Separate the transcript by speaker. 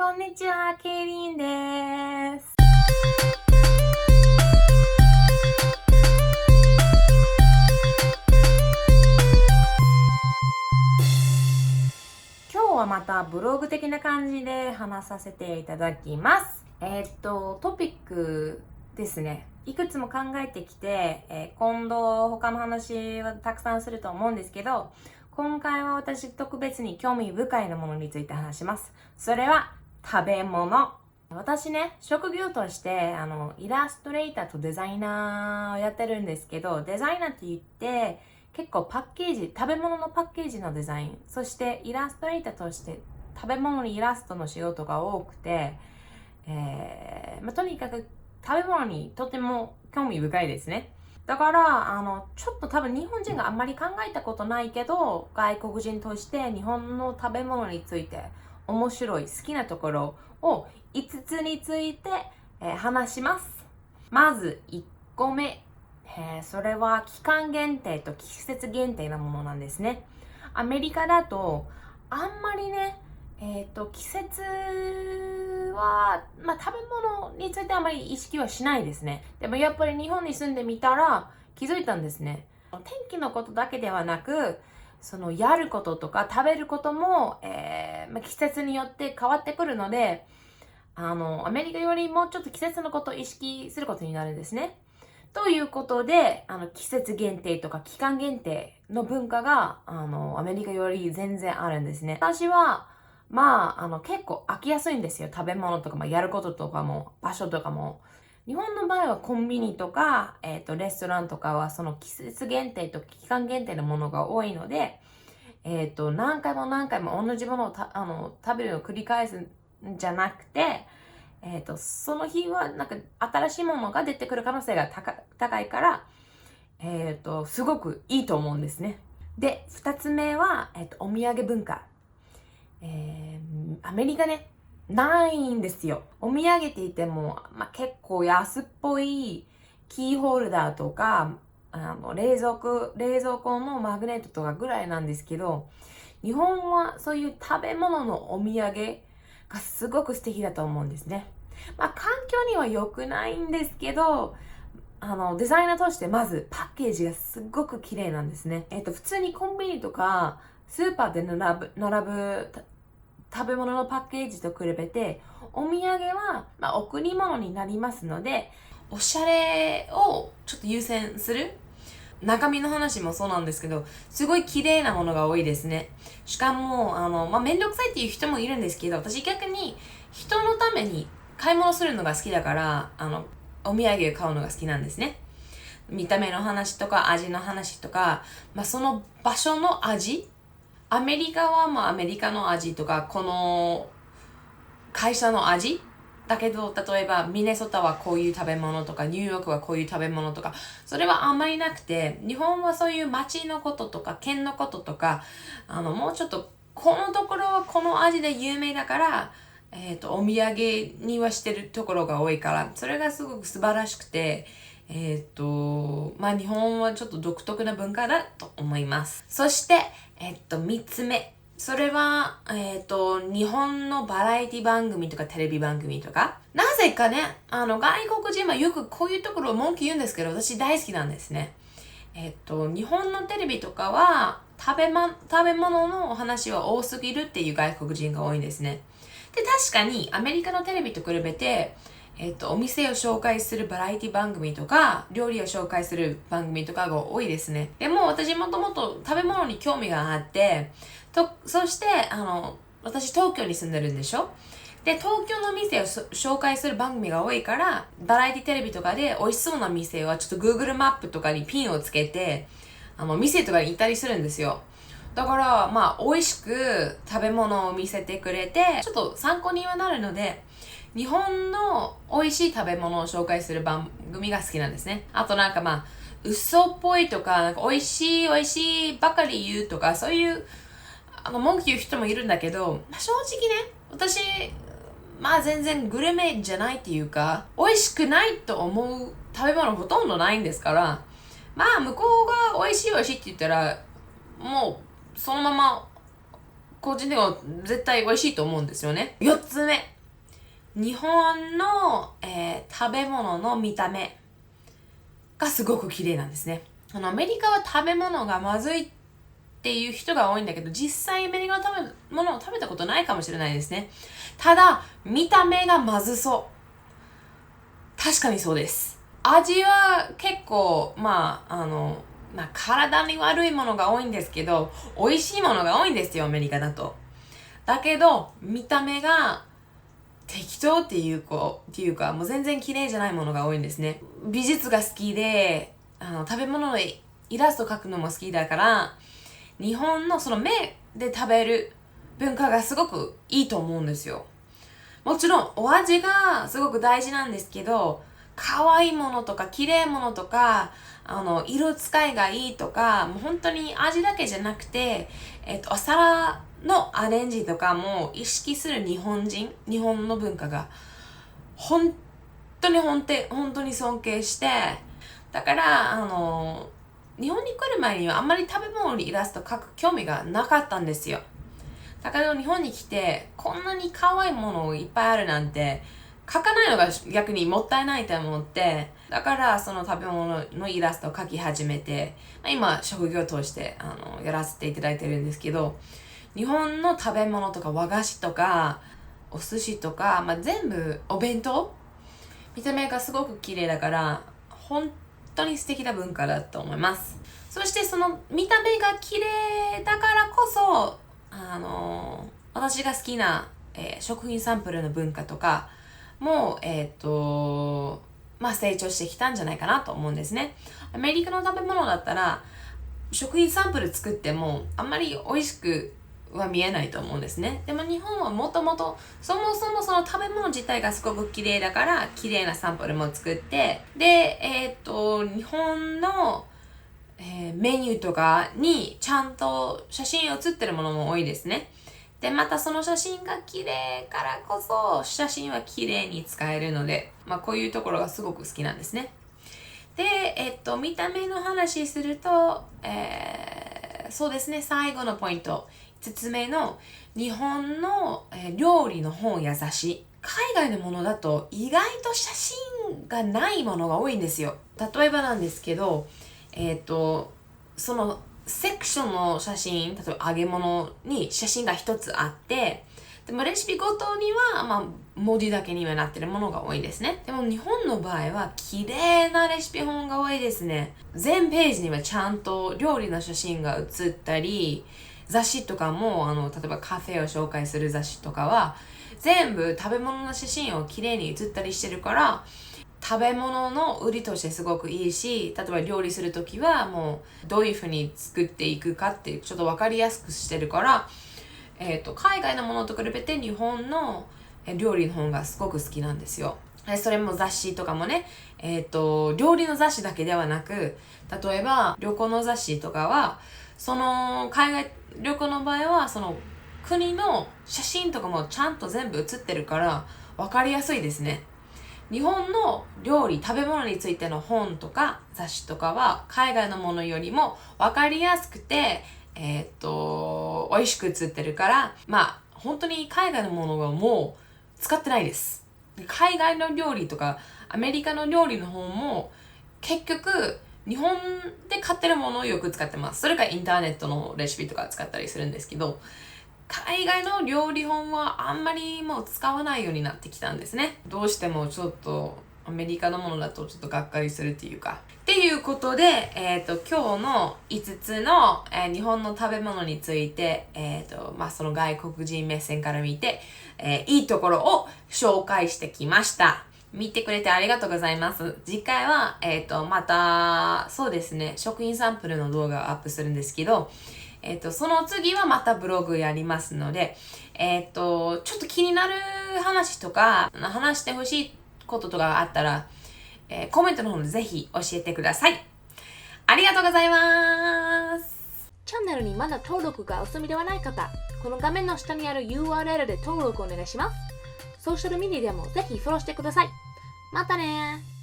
Speaker 1: こんにちは、ケイリンです。今日はまたブログ的な感じで話させていただきます。トピックですね。いくつも考えてきて、今度他の話はたくさんすると思うんですけど、今回は私特別に興味深いなものについて話します。それは食べ物。私ね、職業として、イラストレーターとデザイナーをやってるんですけど、デザイナーって言って、結構パッケージ、食べ物のパッケージのデザイン、そしてイラストレーターとして食べ物にイラストの仕事が多くて、とにかく食べ物にとても興味深いですね。だから、ちょっと多分日本人があんまり考えたことないけど、外国人として日本の食べ物について面白い、好きなところを5つについて、話します。まず1個目。それは期間限定と季節限定なものなんですね。アメリカだと、あんまりね、季節は、食べ物についてあまり意識はしないですね。でもやっぱり日本に住んでみたら気づいたんですね。天気のことだけではなく、そのやることとか食べることも、季節によって変わってくるので、アメリカよりもちょっと季節のことを意識することになるんですね。ということで、季節限定とか期間限定の文化が、アメリカより全然あるんですね。私は、結構飽きやすいんですよ。食べ物とか、やることとかも、場所とかも。日本の場合はコンビニとか、レストランとかはその季節限定と期間限定のものが多いので、何回も何回も同じものを食べるのを繰り返すんじゃなくて、その日はなんか新しいものが出てくる可能性が高いから、すごくいいと思うんですね。で、二つ目は、お土産文化。アメリカね、ないんですよ。お土産って言っても、結構安っぽいキーホルダーとか、冷蔵庫のマグネットとかぐらいなんですけど、日本はそういう食べ物のお土産がすごく素敵だと思うんですね。環境には良くないんですけど、デザイナーとしてまずパッケージがすごく綺麗なんですね。普通にコンビニとかスーパーで並ぶ食べ物のパッケージと比べて、お土産は、贈り物になりますので、おしゃれをちょっと優先する。中身の話もそうなんですけど、すごい綺麗なものが多いですね。しかも、めんどくさいっていう人もいるんですけど、私逆に人のために買い物するのが好きだから、お土産を買うのが好きなんですね。見た目の話とか味の話とか、その場所の味。アメリカはアメリカの味とか、この会社の味だけど、例えばミネソタはこういう食べ物とか、ニューヨークはこういう食べ物とか、それはあんまりなくて、日本はそういう街のこととか、県のこととか、もうちょっと、このところはこの味で有名だから、お土産にはしてるところが多いから、それがすごく素晴らしくて、日本はちょっと独特な文化だと思います。そして、三つ目。それは、日本のバラエティ番組とかテレビ番組とか、なぜかね、外国人はよくこういうところを文句言うんですけど、私大好きなんですね。日本のテレビとかは、食べ物のお話は多すぎるっていう外国人が多いんですね。で、確かにアメリカのテレビと比べて、お店を紹介するバラエティ番組とか、料理を紹介する番組とかが多いですね。でも私もともと食べ物に興味があって、そして、私東京に住んでるんでしょ？で、東京の店を紹介する番組が多いから、バラエティテレビとかで美味しそうな店はちょっと Google マップとかにピンをつけて、店とかに行ったりするんですよ。だから、美味しく食べ物を見せてくれて、ちょっと参考にはなるので、日本の美味しい食べ物を紹介する番組が好きなんですね。あと嘘っぽいとか、美味しいばかり言うとか、そういう、文句言う人もいるんだけど、正直ね、私、全然グルメじゃないっていうか、美味しくないと思う食べ物ほとんどないんですから、向こうが美味しいって言ったら、もう、そのまま個人的には絶対美味しいと思うんですよね。4つ目。日本の、食べ物の見た目がすごく綺麗なんですね。アメリカは食べ物がまずいっていう人が多いんだけど、実際アメリカの食べ物を食べたことないかもしれないですね。ただ、見た目がまずそう。確かにそうです。味は結構、体に悪いものが多いんですけど、美味しいものが多いんですよ、アメリカだと。だけど、見た目が適当っていうか、もう全然綺麗じゃないものが多いんですね。美術が好きで、食べ物のイラスト描くのも好きだから、日本のその目で食べる文化がすごくいいと思うんですよ。もちろん、お味がすごく大事なんですけど、可愛いものとか、綺麗ものとか、色使いがいいとか、もう本当に味だけじゃなくて、お皿のアレンジとかも意識する日本の文化が、本当に尊敬して、だから、日本に来る前にはあんまり食べ物にイラスト描く興味がなかったんですよ。だけど日本に来て、こんなに可愛いものいっぱいあるなんて、描かないのが逆にもったいないと思って、だからその食べ物のイラストを描き始めて、今職業を通してやらせていただいてるんですけど、日本の食べ物とか和菓子とかお寿司とか、全部お弁当見た目がすごく綺麗だから本当に素敵な文化だと思います。そしてその見た目が綺麗だからこそ私が好きな、食品サンプルの文化とかも成長してきたんじゃないかなと思うんですね。アメリカの食べ物だったら食品サンプル作ってもあんまり美味しくは見えないと思うんですね。でも日本はもともとそもそもその食べ物自体がすごく綺麗だから綺麗なサンプルも作って、で、日本の、メニューとかにちゃんと写真写ってるものも多いですね。で、またその写真が綺麗からこそ写真は綺麗に使えるので、こういうところがすごく好きなんですね。で、見た目の話すると、そうですね、最後のポイント。5つ目の日本の料理の本や雑誌。海外のものだと意外と写真がないものが多いんですよ。例えばなんですけど、そのセクションの写真、例えば揚げ物に写真が一つあって、でもレシピごとには、文字だけにはなってるものが多いですね。でも日本の場合は綺麗なレシピ本が多いですね。全ページにはちゃんと料理の写真が写ったり、雑誌とかも例えばカフェを紹介する雑誌とかは全部食べ物の写真を綺麗に写ったりしてるから、食べ物の売りとしてすごくいいし、例えば料理するときはもうどういうふうに作っていくかってちょっとわかりやすくしてるから、海外のものと比べて日本の料理の本がすごく好きなんですよ。それも雑誌とかもね、料理の雑誌だけではなく、例えば旅行の雑誌とかは、その海外旅行の場合はその国の写真とかもちゃんと全部写ってるから分かりやすいですね。日本の料理、食べ物についての本とか雑誌とかは海外のものよりも分かりやすくて、美味しく写ってるから、本当に海外のものはもう使ってないです。海外の料理とかアメリカの料理の本も結局日本で買ってるものをよく使ってます。それからインターネットのレシピとか使ったりするんですけど、海外の料理本はあんまりもう使わないようになってきたんですね。どうしてもちょっとアメリカのものだとちょっとがっかりするっていうか。っていうことで、今日の5つの、日本の食べ物について、その外国人目線から見て、いいところを紹介してきました。見てくれてありがとうございます。次回は、また、そうですね、食品サンプルの動画をアップするんですけど、その次はまたブログやりますので、ちょっと気になる話とか、話してほしいこととかあったら、コメントの方でぜひ教えてください。ありがとうございます。
Speaker 2: チャンネルにまだ登録がお済みではない方、この画面の下にある URL で登録お願いします。ソーシャルメディアでもぜひフォローしてください。またねー。